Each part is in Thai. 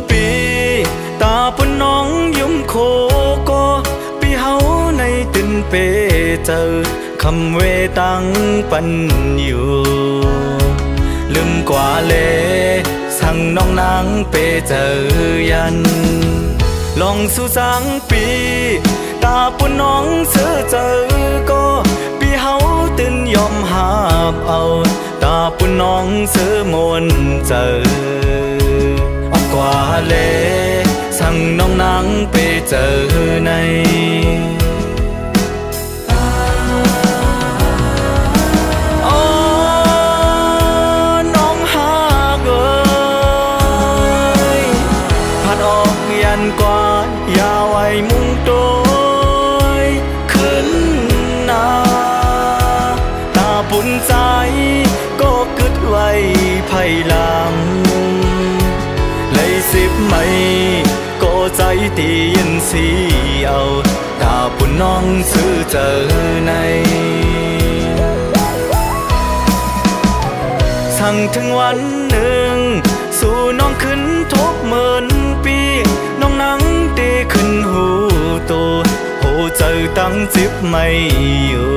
ปีตาปุ่นน้องยุ่มโคก็ปีเฮาในตินเปเจอคำเวตังปันอยู่ลืมกว่าเลสั่งน้องนางเปเจอยันลองสู่สังปีตาปุ่นน้องเสือเจอก็ปีเฮาตื่นยอมหาบเอาตาปุ่นน้องเสือมนเจอกว่าเลสั่งน้องนางเปเจอในกว่าอย่าไว้มุ่งโดยขึ้นหน้าตาปุ่นใจก็กึดไว้ภายหลังเลย10 ไม่ก็ใจตียินสีเอาตาปุ่นน้องซื้อเจอในสั่งถึงวันหนึ่งสู่น้องขึ้นทบเหมือนปีน้องนังดีขึ้นหูตัวโหเจอตั้งจิบไม่อยู่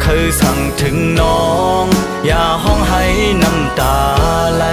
เคยสั่งถึงน้องอย่าห้องให้น้ำตาไหล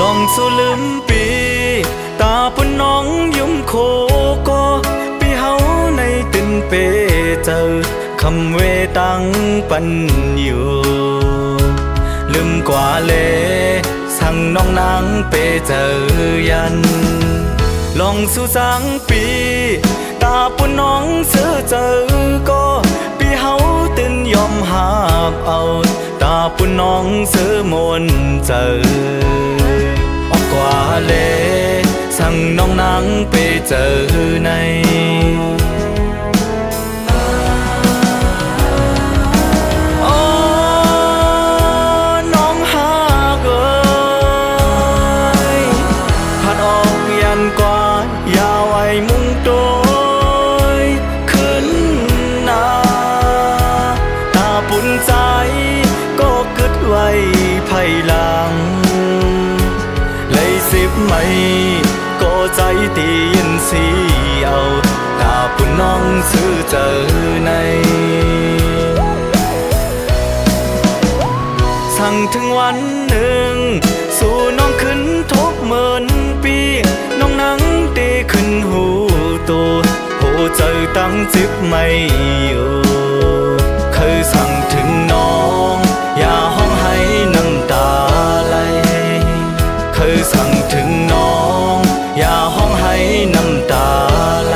ลองสู่ลืมปีตาปุ่นน้องยุ่มโคก็ปีเฮาในตินเปเจอคำเวตังปันอยู่ลืมกว่าเลสั่งน้องนางเปเจอยันลองสู่สังปีตาปุ่นน้องเสือเจอก็ปีเฮาตื่นยอมหาบเอาตาปุ่นน้องเสือมนเจอกว่าเลสั่งน้องนางไปเจอในน้องหากผัดออกยันกว่าอย่าไว้มุ่งโดยขึ้นหน้าตาปุ่นใจก็กึดไว้ภายหลัง10 ไม่ก็ใจตียินสีเอาตาปุ่นน้องซื้อเจอในสั่งถึงวันหนึ่งสู่น้องขึ้นทบเหมือนปีน้องนังดีขึ้นหูตัวโหเจอตั้งจิบไม่อยู่เคยสั่งถึงน้องอย่าห้องให้น้ำตาไหลเคยสั่งถึงน้องอย่าห้องให้น้ำตาไหล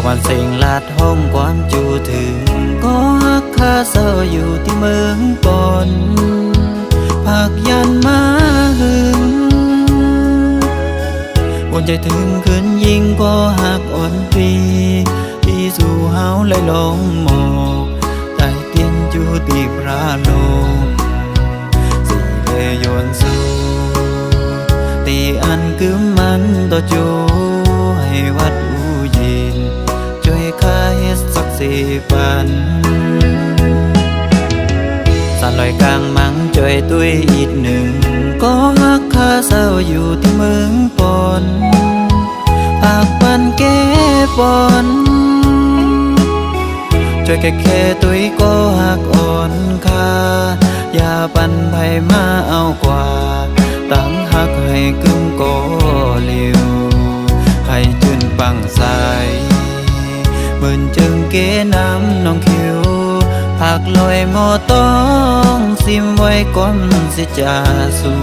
วันเสียงลาดห้องความจูถึงก็ฮักคาเศร้าอยู่ที่เมืองก่อนภาคยันมาหึง ใจถึงขึ้นยิ่งกว่าหักอ่อนปีที่สู่เฮาเลยลงหมอกใต้เตียนจูตีพระโลงสิเลยโยนสู่ตีอันกึมมันต่อจูให้วัดอูยินช่วยข้าเฮ็ดสักสี่ปันสานลอยกลางมังจ่อยตุ้ยอีกหนึ่งก็ฮักข้าเศร้าอยู่ที่เมืองปนปากปันแก้ปนช่วยแค่ตุ้ยก็ฮักอ่อนค่าอย่าปันไผมาเอากว่าตั้งฮักให้กึ่งก็เลียวให้จืนปังใสเหมือนจึงเก๋น้ำน้องคิวผักลอยหมอต้องซิมไว้ก่อนสิจะสู่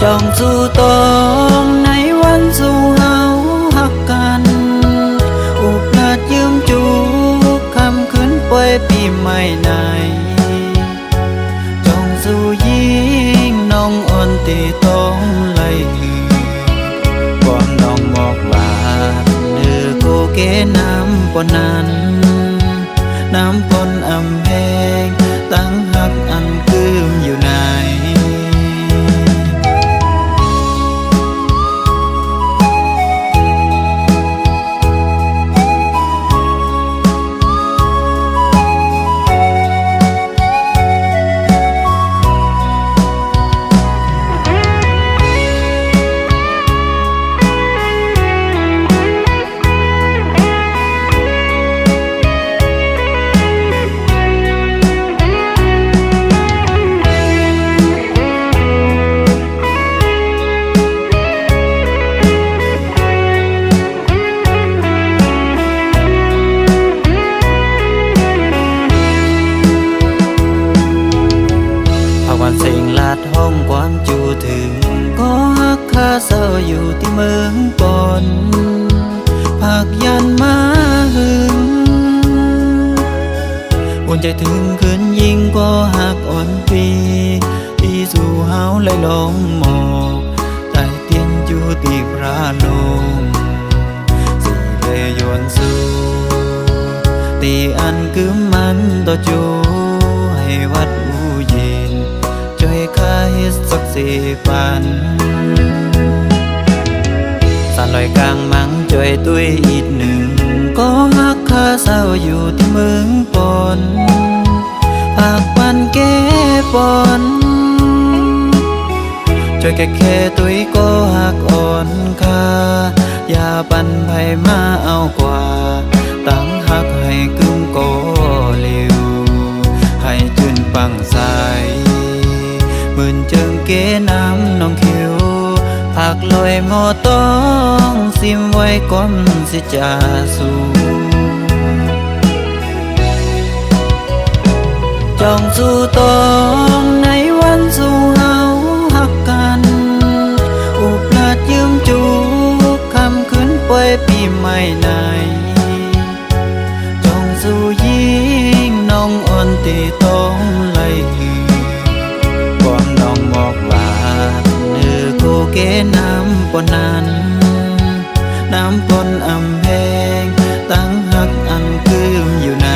จ้องสู่ตองในวันสู่เฮาฮักกันอุปราชยืมจูคำคืนป่วยปีใหม่ในจ้องสู่ยิ่งน้องอ่อนตีต้องไล่ความน้องบอกลาเนื้อโกเกน้ำปนนั้นน้ำปนอำแพงตั้งหักอันคืมอยู่ในวันเสียงลาดห้องความจูถึงก็ฮักข้าเศร้าอยู่ที่เมืองปนภาคยันมาหึงอุ่นใจถึงขึ้นยิ่งกว่าหักอ่อนปีที่สู่เฮาเลยลงหมอกใต้เตียนจูตีพระโลงสิเลยโยนสู่ตีอันกึมมันต่อจูให้วัดอูยินช่วยข้าเฮ็ดสักสี่ปันสานลอยกลางมังจ่อยตุ้ยอีกหนึ่งก็ฮักข้าเศร้าอยู่ที่เมืองปนปากปันแก้ปนช่วยแค่ตุ้ยก็ฮักอ่อนค่าอย่าปันไผมาเอากว่าตั้งฮักให้กึ่งก็เลียวให้จืนปังใสเหมือนจึงเก๋น้ำน้องคิวผักลอยหมอต้องซิมไว้ก่อนสิจะสู่จ้องสู่ตองในวันสู่เฮาฮักกันอุปราชยืมจูคำคืนป่วยปีใหม่ในจ้องสู่ยิ่งน้องอ่อนตีต้องไล่ความน้องบอกลาเนื้อโกเกน้ำปนนั้นน้ำปนอำแพงตั้งหักอันคืมอยู่ใน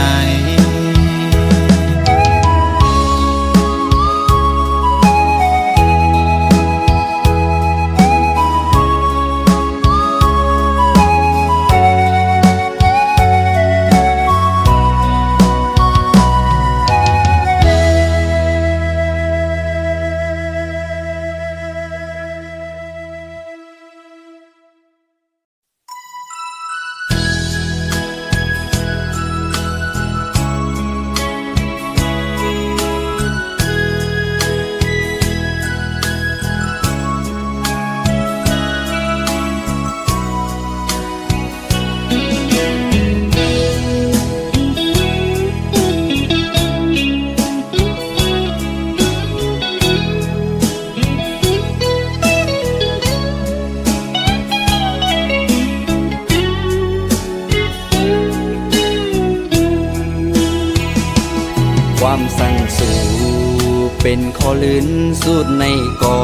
เป็นขอลื่นสุดในกอ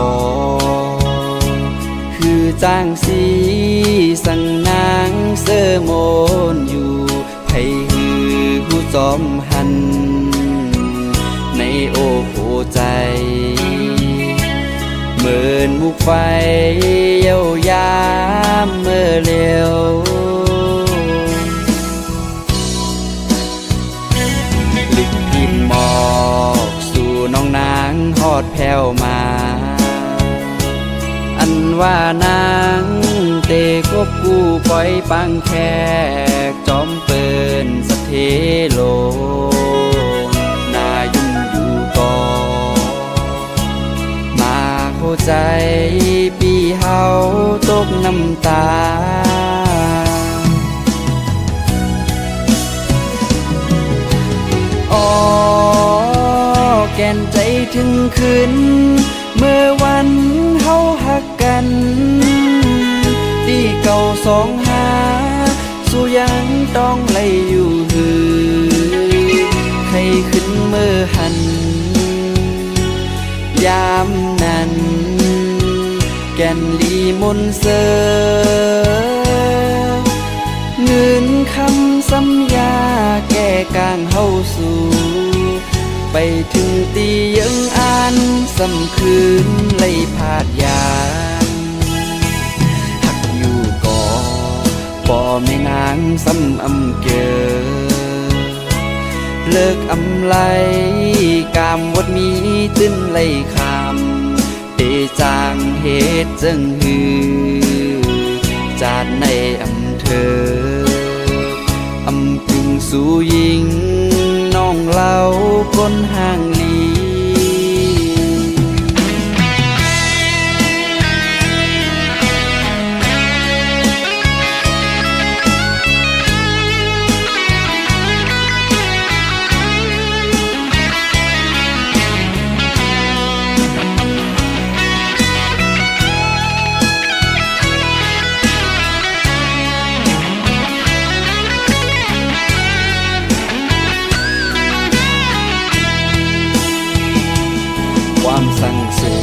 คือจ้างสีสั่งนางเสอโมนอยู่ไผหือผู้จอมหันในโอ้โหใจเหมือนมุกไฟเย้ายามเมื่อเร็วลิกพินหมอกสู่น้องนางฮอดแผ่วมา อันว่านางเตกบกู้ปล่อยปังแขกจอมเปินสะเทโลนายุ่งอยู่ก่อมาเข้าใจปีเฮาตกน้ำตาอ๋อแก่นใจถึงคืนเมื่อวันเฮาหักกันที่เก่าสองหาสู่ยังต้องไล่อยู่หือให้ขึ้นเมื่อหันยามนั้นแก่นลีมนเสอเงินคำสัญญาแก้กางเฮาสู่ไปถึงตียังอ่านสำคืนไล่พาดยานหักอยู่ก่อป่อแม่นางซ้ำอำเกอเลิกอำไลกามวดมีตื้นไล่คำเตจางเหตุจึงหือจาดในอำเธออำพึงสู่ยิงน้องเล่าก้นห่างลีความสั่งสู่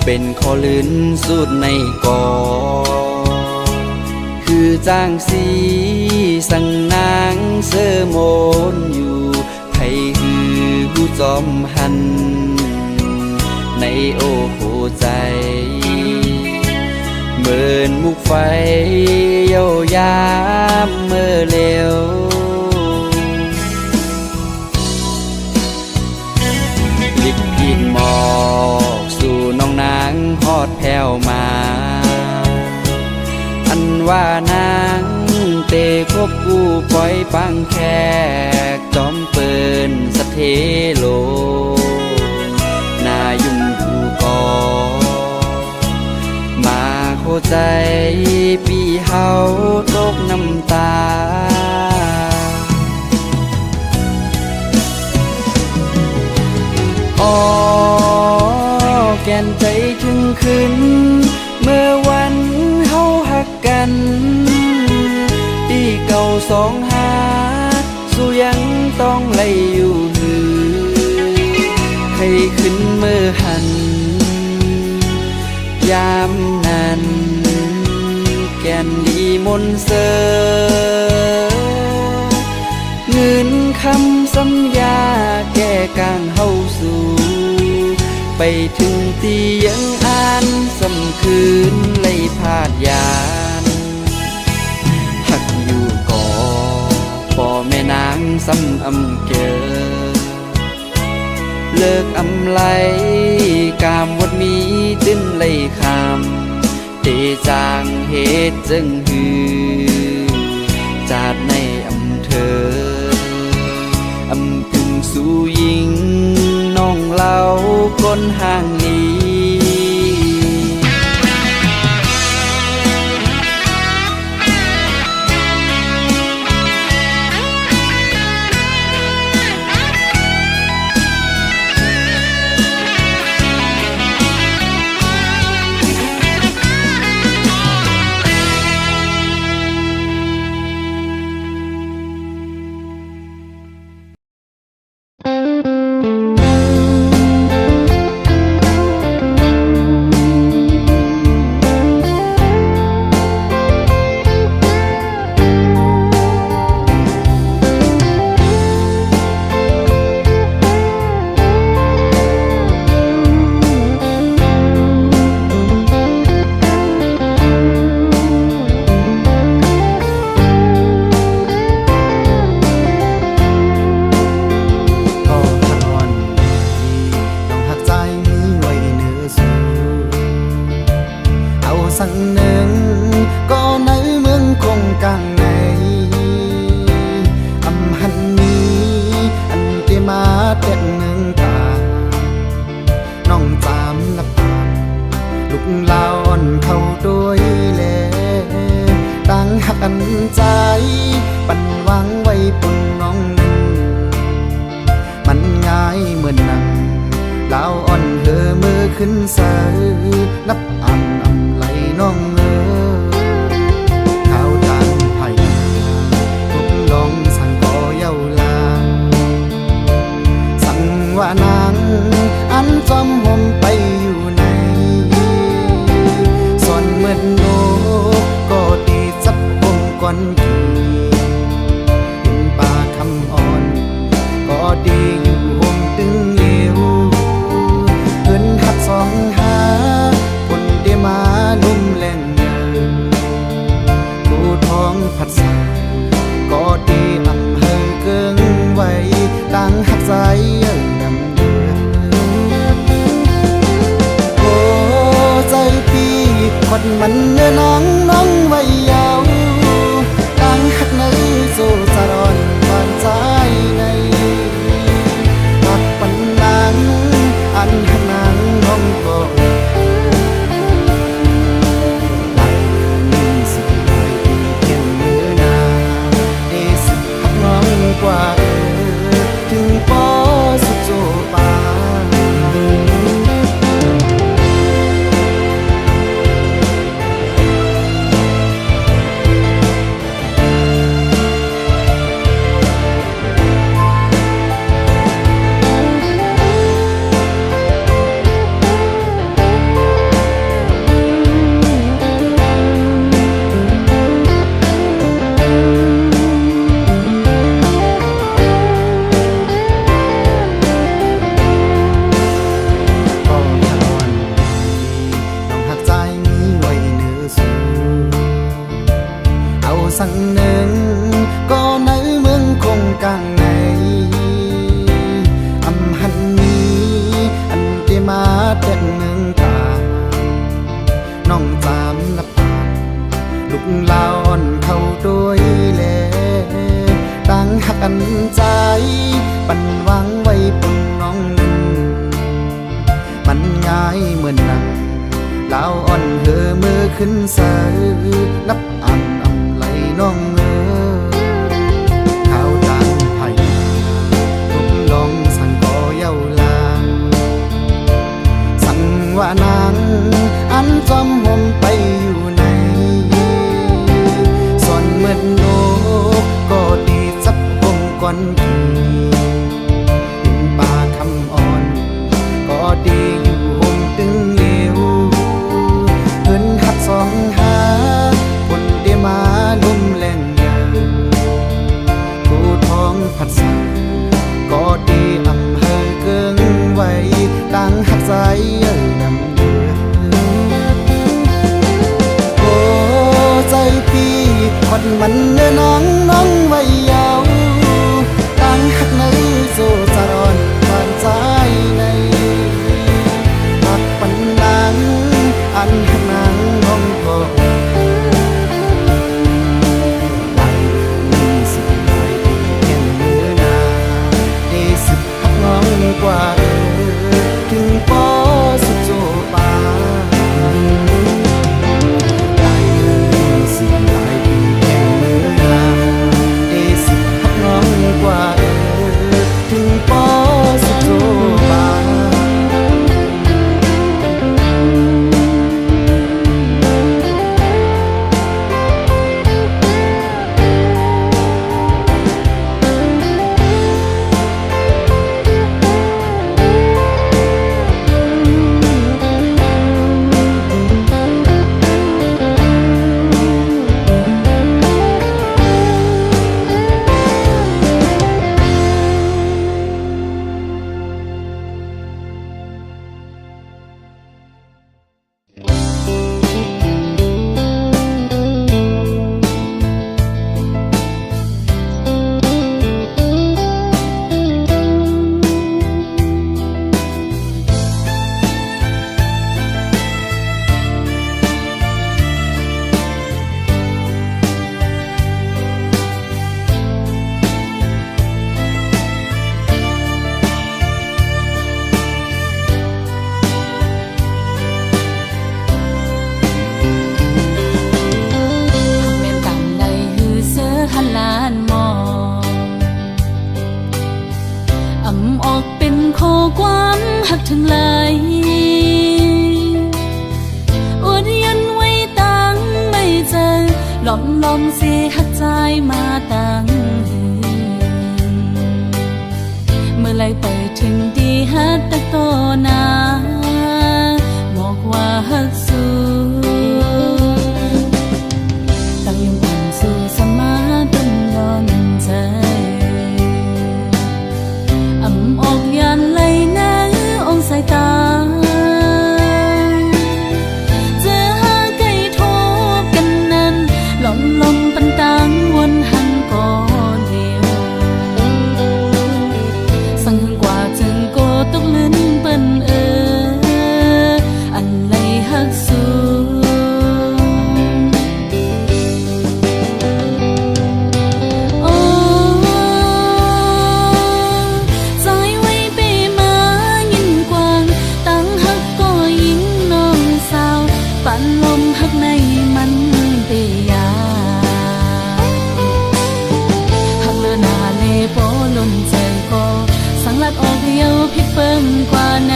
เป็นขอลื่นสุดในกอคือจ้างสีสั่งนางเสอโมนอยู่ไผหือผู้จอมหันในโอ้โหใจเหมือนมุกไฟเย้ายามเมื่อเร็วลิกพินหมอกสู่น้องนางฮอดแผ่วมา อันว่านางเตคบกู้ปล่อยปังแขกจอมเปินสะเทโลนายุ่งอยู่ก่อมาเข้าใจปีเฮาตกน้ำตาอ๋อแก่นใจถึงคืนเมื่อวันเฮาหักกันที่เก่าสองหาสู่ยังต้องไล่อยู่หือให้ขึ้นเมื่อหันยามนั้นแก่นลีมนเสอเงินคำสัญญาแก้กางเฮาสู่ไปถึงที่ยังอ่านสำคืนไล่พาดยานหักอยู่ก่อพ่อแม่นางซ้ำอำเกอเลิกอำไลกามวดมีตื้นไล่คำเตจางเหตุจึงหือจาดในอำเธออำพึงสู่ยิงน้องเล่าก้นห่างลี ขึ้นเสือนับอ่ำอ่ำไหลน้องข้าวจานไผ่ทุกลองสั่งก่อเย้าลาสั่งว่านางอันจอมห่มไปอยู่ในส่วนเหมือนโลก็ดีจับห่มก่อนกี่เห็นป่าคำอ่อนก็ดีอยู่ห่มตึงเหลวเอินหักสองหาคนได้มาลุ่มแรงเยินดูท้องผัดสายก็ดีอำเภอเกิงไว้ดังหักใจนำเดือนโอ้ใจพี่คนมันเนื้อน้องไว้ยาวดังหักในสู่จะร้อนบานใจในหักปันนางอันหักนางน้องก็หลักสิบหลายปีเพียงมือนาได้สิบหักน้องกว่าถึงปอสุดโจปาสั่งหนึ่งก็ในเมืองคงกลางในอำหันนี้อันที่มาแต่เมืองตาน้องจามนับปานลูกลาวอ่อนเข้าด้วยแลตั้งหักกันใจปันวางไว้ปุ่นน้องหนึ่งมันง่ายเหมือนนักลาวอ่อนเธอมือขึ้นเสือนับอันน้องข้าวจานไผ่ทุกลองสั่งก่อเย้าลาสั่งว่านางอันจอมห่มไปอยู่ในส่วนเหมือนโลก็ดีจับห่มก่อนกี่เห็นป่าคำอ่อนก็ดีอยู่ห่มตึงเหลวเพิ่นหักสองหาคนได้มาลุ่มแรงเยินผู้ท้องผัดสายก็ดีอำเภอเกิงไว้ดังหักใจนำเดือนโอ้ใจพี่คนมันเนื้อน้องไว้ยาวดังหักในสู่จะร้อนบานใจในหักปันนางอันหักนางน้องก็กว่าถึงปอสุดโจปาได้สิหลายปีแข่งมือนาได้สิหักน้องกว่าถึงปอสุดโจปาอำออกเป็นข้อความหักทั้งหลาย ลมเสียหักใจมาตั้งเมื่อไรไปถึงดีฮัดตะโตนาบอกว่าฮักสู้ตั้งยังปั่นสู่สมาต้นร้อนใจอำออกยันไหลน้ำองสายตาลมปันตังวนหันก่อเดียวสั่งหึงกว่าจึงโกตกลิ้นเปิ้นอันไหลหักสู้โอ้ใจไว้ไปมายินกว้างตั้งหักก็ยิ่งน้องสาวปั่นลมหักในมันเตียโปลนใจก็สังลัดออกเยาพิดเปิ้งกว่าไหน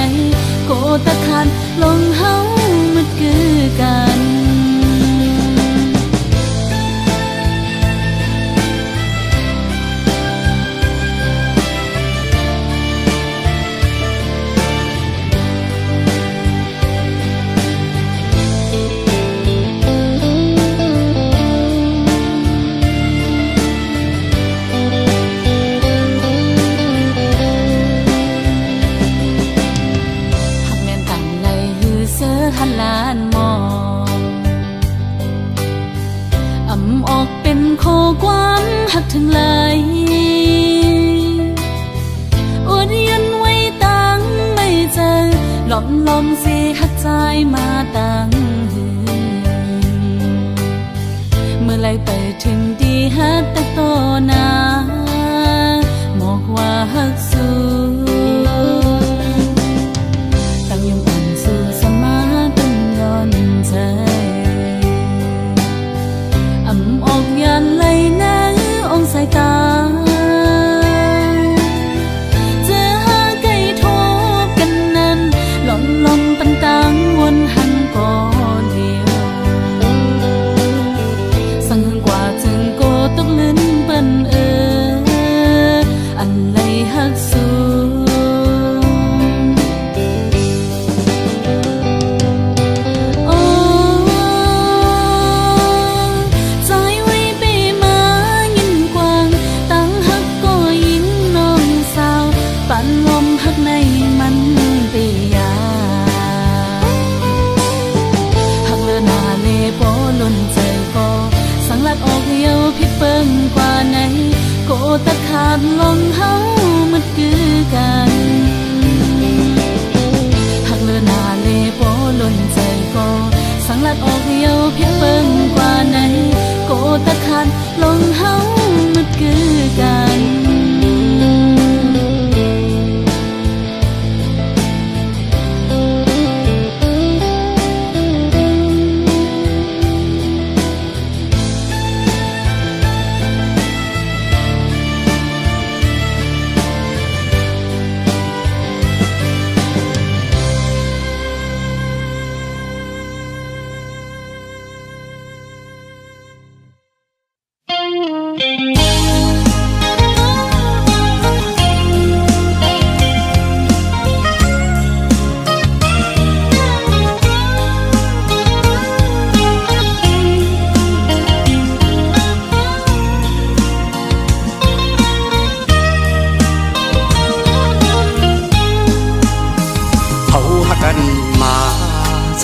โกตะคันลงเฮามันคือกันหันลานมองอำออกเป็นโคความหักถึงเลยอดยันไว้ตั้งไม่เจอลมเสียหักใจมาตั้งเมื่อไรไปถึงดีฮัดตะโตนาบอกว่าฮักสู้อำออกยันไหลน้ำองสายตาเจอหาไก่ทบกันนั้นลมปันตังวนหันก่อเดียวสั่งหึงกว่าจึงโกตกลิ้นเปิ้นอันไหลหักสู้ในมันเตียหักเลือนาเลโปลนใจก็สังลัดออกเยาพิดเปิ้งกว่าไหนโกตะขาดลงเฮามันคือกันหักเลือนาเลโปลนใจก็สังลัดออกเยาพิดเปิ้งกว่าไหนโกตะขาดลงเฮามันคือกัน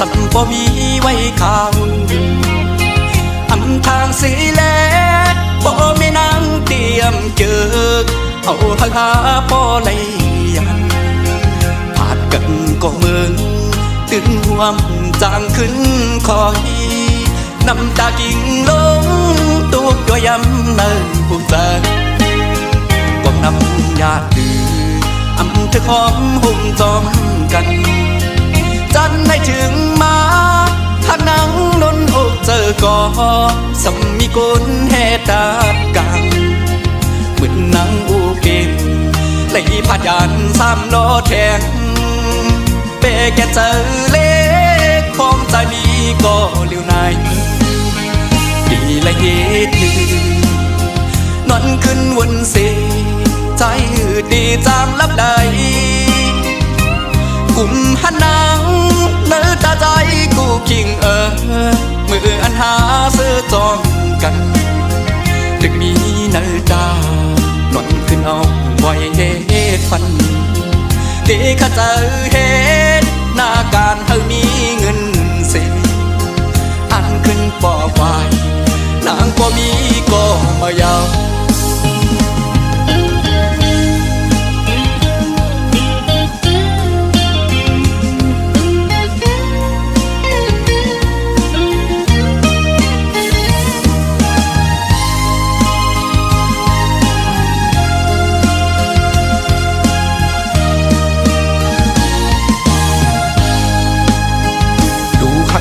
สัมบ่มีไว้ข้างอำทางสีแลบ่มีนางเตรียมเจอเอาหักหาพ่อไหลยันผาดกันก็เมืองตื่นห่วมจางขึ้นคอยน้ำตากิ่งลงตุกตัวยำเนินผู้ใจก็นำญาติดื้ออำเธอหอมหุ่มจอมกันจันให้ถึงมาถ้านังนนอกเจอก็สมีกุลเหตุตากางเหมือนนังอูเกมไหลพาดยัน3 ล้อแทงเปแกเจอเล็กของใจนี้ก็เลี้ยวในดี ละเหตุนอนขึ้นวนเสใจดีจางลับใดกุมหันนางเนื้อตาใจกูคิงมืออันหาเสื้อจองกันถึงมีเนื้อตานอนขึ้นเอาไว้เหตุฟันเด็กข้าเจอเหตุหน้าการเธอมีเงินเสียอันขึ้นปอไฟนางก็มีก็มายาว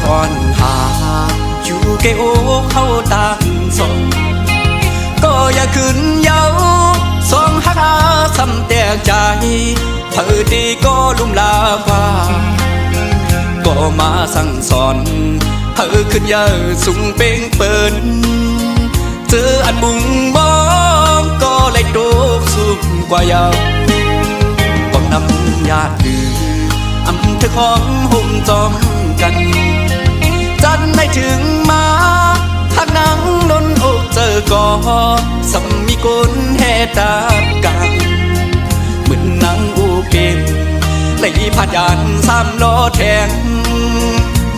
อ่อนหาอยู่เกโอเข้าต่างสองก็อย่าขึ้นเย้าสองหักหาสำแตกใจเธอดีก็ลุ่มลาว่าก็มาสั่งสอนเธอขึ้นเยอะสูงเป่งเปินเจออันบุงมองก็เลยโดกสูงกว่าเยาก็นำญาติดื้ออำเธอของหุ่มจอมกันจันไม่ถึงมาหักนังนนอกเจอก่อสำมีกุนแห่ตากันเหมือนนังอูเกนเลยพาดยันสามล้อแทง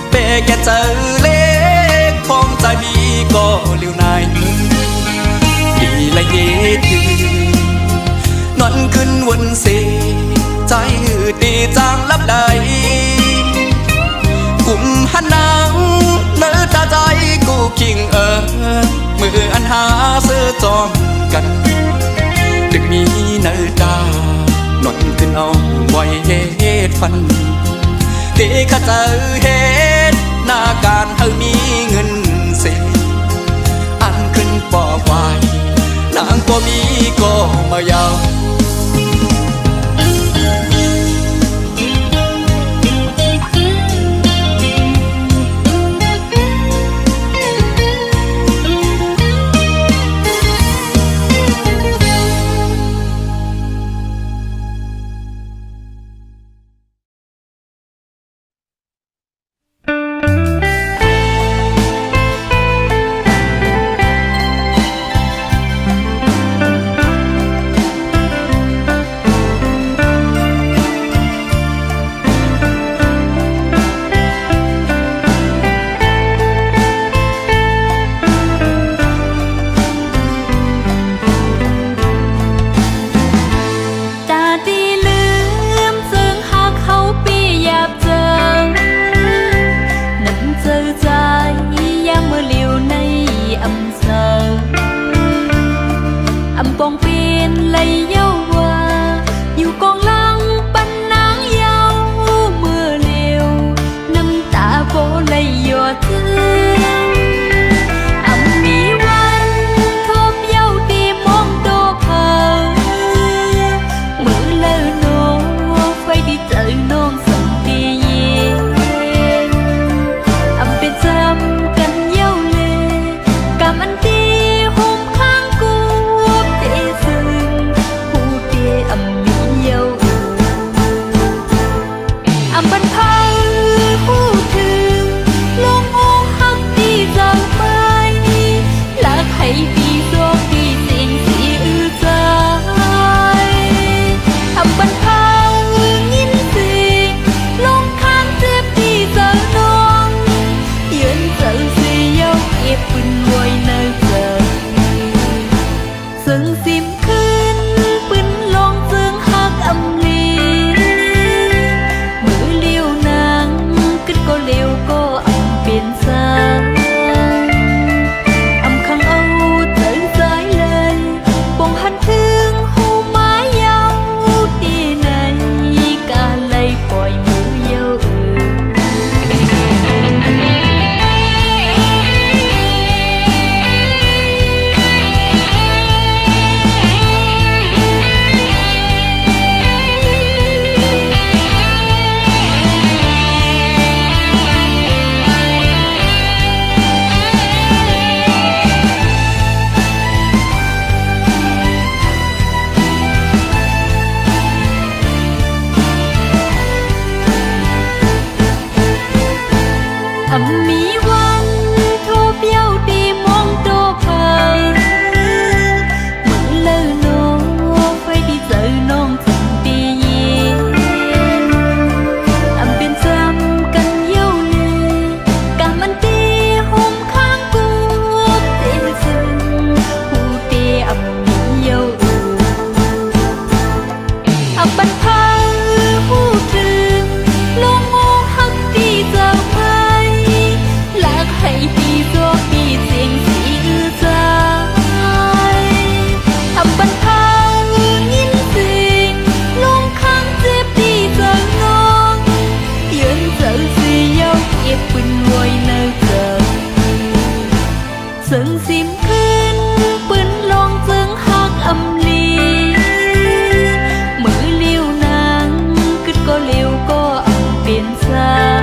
เปแกเจอเล็กพองใจมีก็เลี้ยวนายดีละเย็ดนอนขึ้นวนเสใจดีจางลับใดกุมหันนางเนื้อตาใจกูคิงมืออันหาเสื้อจอมกันดึกมีเนื้อตานอนขึ้นเอาไว้เหตุฟันเด็กข้าเจอเหตุหน้าการเธอมีเงินเสียอันขึ้นปอไฟนางก็มีก็มายาว âm mỹ văn thô biao đi mong tô phờ mừng lơ nô phải đi giờ non từng đi âm bên giam cần yêu lệ cảm ơn đi hôm khang cuộc tên rừng hù đi âm mỹ yêu âm ban phá hù rừng luôn ngô hắc đi giờ mai lạc hay đi do đi riêng sĩ dài âm ban phá nhìn riêng luôn khang dép đi giờ ngon yên giờ gì yêu ép quên ngồi nơi giờ sân sim khuyên quên lon dâng hát âm ly mưa liêu nàng cứ có liêu có âm biển xa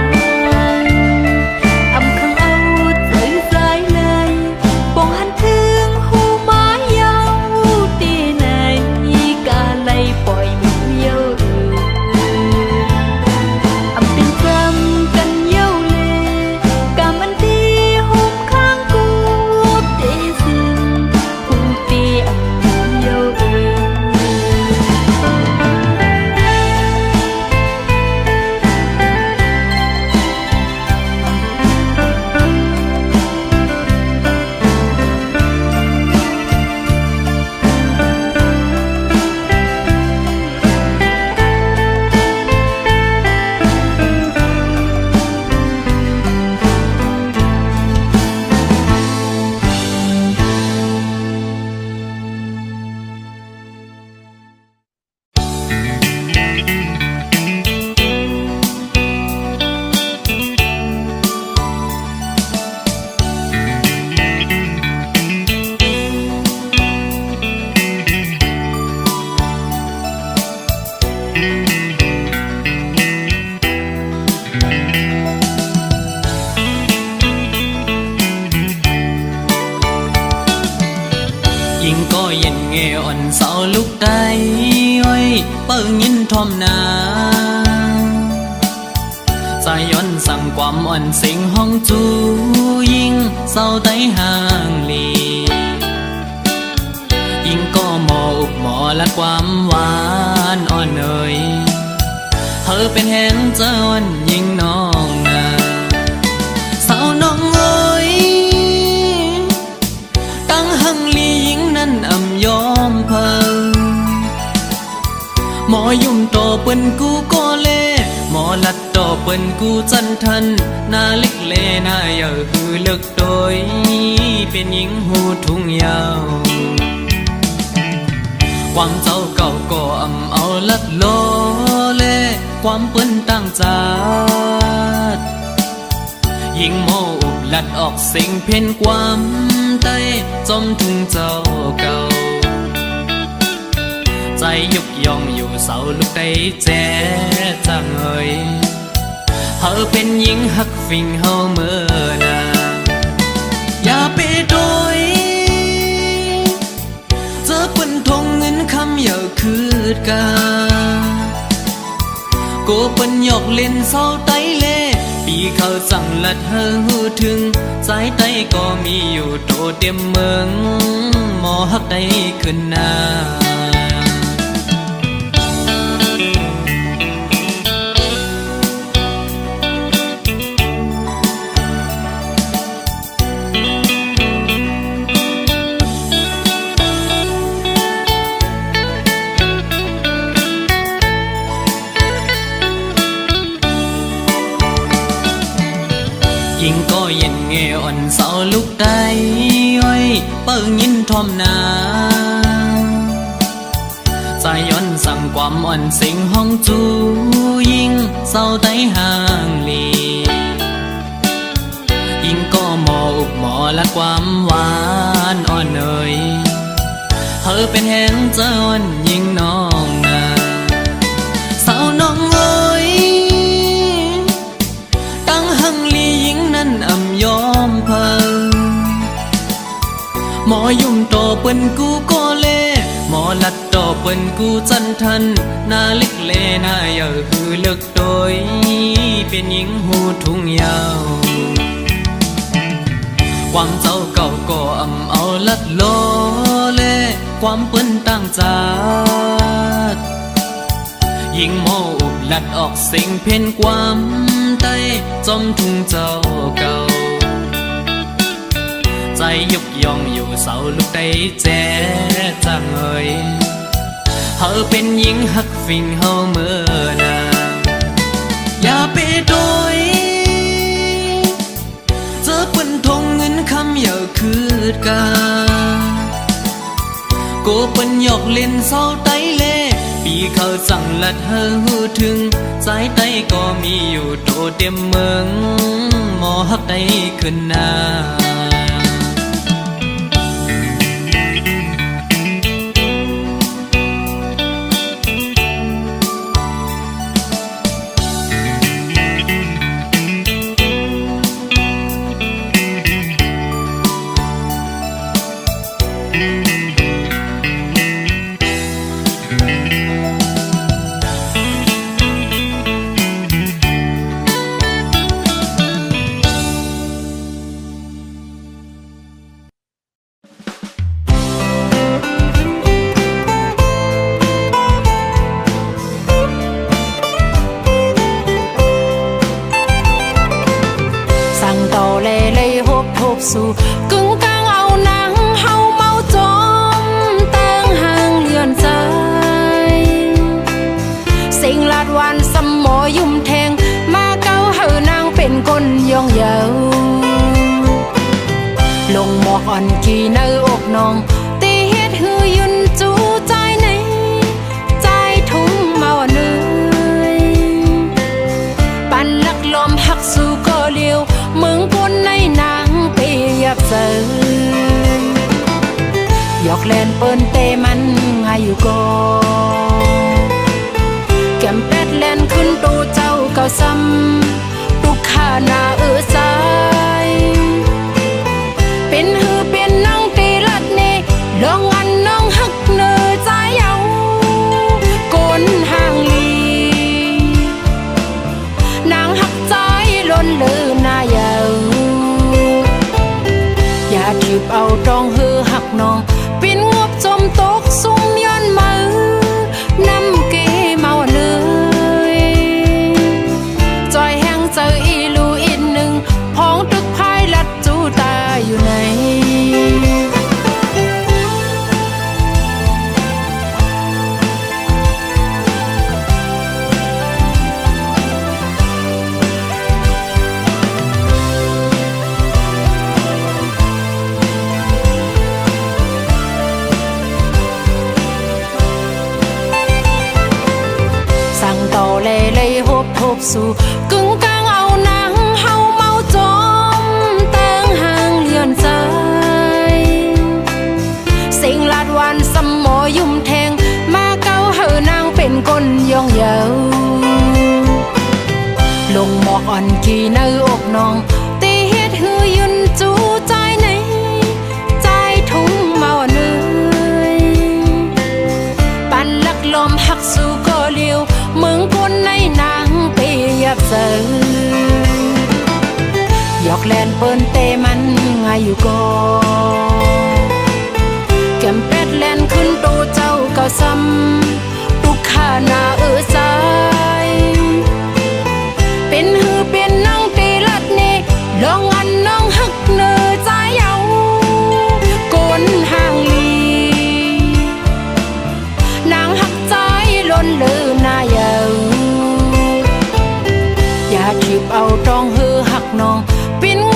âm khăn âu tới dài lời bọn hắn thương hù má nhau tì này cả lây bòi mình yêu âm bên tâm cần yêu lệ cảm ơn đi hôm khang cuộc để dừng hù tì âm yêuยิ่งก็เย็นเงอ่อนเสาลุกได้อ้อยเปิ้งยินทอมนาใจย้อนสั่งความอ่อนสิงห้องจูยิ่งเศร้าไต้ห่างลียิ่งก็หมออุกหมอและความหวานอ่อนเอ่ยเธอเป็นแหงเจ้าอ่อนยิ่งน้องนาสาวน้องเอ้ยตั้งหังลียิ่งนั้นอ่ำยอมเพอหมอยุ่มโตเปิ้นกูก็เล่หมอลัดโตเปิ้นกูจันทันนาเล็กเลนาเยอะหือเลิกโดยเป็นหญิงหูทุ่งยาวความเจ้าเก่าก็อ่ำเอาลัดโลเล่ความเปิ้นตั้งจัดยิ่งโมอุบลัดออกสิ่งเพ่นความใต้จมถึงเจ้าเก่าใจยุกยองอยู่เสาลุกได้แจ๊จังเอ่ยเธอเป็นหญิงหักฟิงเฮาเมื่อนาอย่าไปโดยเจอเปิ้นทงเงินคำเยอะคืดกาโกเปิ้นหยอกเล่นเศร้าไต้เล่ปีเขาสั่งลัดเฮอหูถึงสายไต้ก็มีอยู่โตเต็มเมืองหมอหักได้ขึ้นหน้ายิ่งก็เย็นเงอ่อนเสาลุกได้อ้อยเปิ้งยินทอมนาใจย้อนสั่งความอ่อนสิงห้องจูยิ่งเศร้าไต้ห่างลียิ่งก็หมออุกหมอและความหวานอ่อนเอ่ยเธอเป็นแหงเจ้าอ่อนยิ่งน้องนาสาวน้องเอ้ยตั้งหังลียิ่งนั้นอ่ำยอมเพอหมอยุ่มโตเปิ้นกูก็เล่หมอลัดโตเปิ้นกูจันทันนาเล็กเลนาเยอะหือเลิกโดยเป็นหญิงหูทุ่งยาว ความเจ้าเก่าก็อำเอาลัดโลเลความเปิ้นต่างจากยิ่งโมอุบลัดออกเสียงเพ่นความใต้จอมทุ่งเจ้าเก่าใจยุกยองอยู่เสาลูกได้แจ้จังเอ่ยเฮาเป็นหญิงหักฟิงเฮาเมื่อนาอย่าไปโดยเจอเปิ้นทงเงินคำอย่าคืดกาโกเปิ้นหยอกเล่นเศร้าไตเล่ปีเขาสั่งลัดเฮอหูถึงสายไตก็มีอยู่โตเต็มเมืองหมอฮักได้ขึ้นนาสู่กึ่งกลางเอาหนังเฮาเมาจอมตั้งห่างเลือนใจสิ่งลาดวันสมหมอยุ่มแทงมาเก้าเฮานางเป็นคนย่องเยาลงหมอกอ่อนกี่เนื้ออกน้องตีเฮ็ดหือยุนจูใจในใจทุ่งเมาเนื้อปันลักลมหักสู่ก็เลี้ยวมึงปนในนางเปียบเสยหยอกเล่นเปิ้นเตมันหายอยู่ก็แก้มเป็ดเล่นขึ้นตูเจ้าเก่าซ้ำตุกขาหน้าสายเป็นหือเป็นนางตีลัดเนลองอันน้องหักเนอใจเอาโกนห่างลีนางหักใจล้นลือหน้ายาวอย่าถีบเอาตรองหือหักน้องปินงบจมตกซุ่มย้อนมือน้ำเกเมาเนยจอยแห้งเจออีลูอีกหนึ่งพ้องตึกพายลัดจูตาอยู่ไหนต่อเล่เล่ฮบทบสู่กึ่งกลางเอาหนังเฮาเมาจอมตั้งห่างเลือนใจสิ่งลาดวันสมหมอยุ่มแทงมาเก้าเฮานางเป็นคนย่องเยาลงหมอกอ่อนกี่เนื้ออกน้องตีเฮ็ดหือยุนจูใจในใจทุ่งเมาเนื้อปันลักลมหักสู่ก็เลี้ยวมึงปนในนางเปียบเสยหยอกเล่นเปิ้นเตมันหายอยู่ก็แก้มเป็ดเล่นขึ้นตูเจ้าเก่าซ้ำตุกขาหน้าสายเป็นหือเป็นนางตีลัดเนลองอันน้องหักเนอใจเอาโกนห่างลีนางหักใจล้นลือหน้ายาวอย่าถีบเอาตรองหือหักน้องปินง